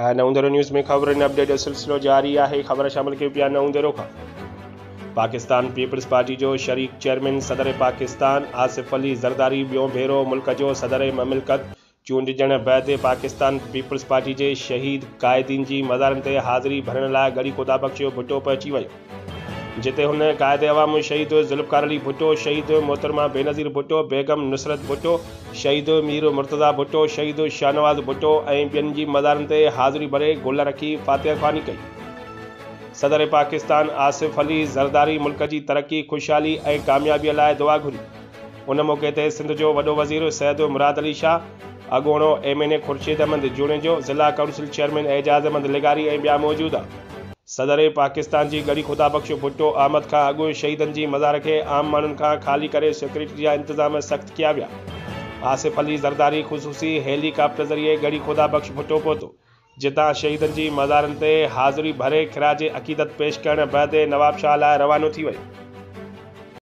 नवंदरो news में ख़बरुनि update जो सिलसिलो जारी है। ख़बर शामिल कयूं पिया नवंदरो खां। पाकिस्तान पीपल्स पार्टी जो शरीक चेयरमैन सदर पाकिस्तान आसिफ अली ज़रदारी ॿियों भेरो मुल्क जो सदर ममलिकत चूंडिजण बैदि पाकिस्तान पीपल्स पार्टी के शहीद क़ायदीन की मज़ारनि ते हाज़िरी भरण लाइ गड़ी ख़ुदाबख़्श भुट्टो पहुची वियो, जिते हुन क़ायद अवाम शहीद ज़ुल्फ़िकार अली भुट्टो, शहीद मोहतरमा बेनज़ीर भुट्टो, बेगम नुसरत भुट्टो, शहीद मीर मुर्तज़ा भुट्टो, शहीद शाहनवाज़ भुट्टो ऐं ॿियनि जी मज़ारनि ते हाज़िरी भरे गुल रखी फ़ातिहा ख़्वानी कई। सदर पाकिस्तान आसिफ अली ज़रदारी मुल्क की तरक्की, खुशहाली ऐं कामयाबीअ लाइ दुआ घुरी। उन मौक़े ते सिंध जो वॾो वज़ीर सैयद मुराद अली शाह, अॻूणो MNA खुर्शीद अहमद जुणेजो, ज़िला काउंसिल चेयरमैन एजाज़ अहमद लिगारी ऐं ॿिया मौजूद आ। सदर पाकिस्तान की गड़ी ख़ुदाबख़्श भुट्टो आमद खां अॻु शहीदनि जी मज़ार के आम माण्हुनि खां ख़ाली करे सिक्योरिटी जा इंतज़ाम सख़्त किया विया। आसिफ अली ज़रदारी ख़ुसूसी हेलीकॉप्टर ज़रिए गड़ी ख़ुदाबख़्श भुट्टो पहुतो, जितां शहीदनि जी मज़ारनि ते हाज़िरी भरे ख़िराज अक़ीदत पेश करण बैदि नवाब शाह लाइ रवानो थी वियो।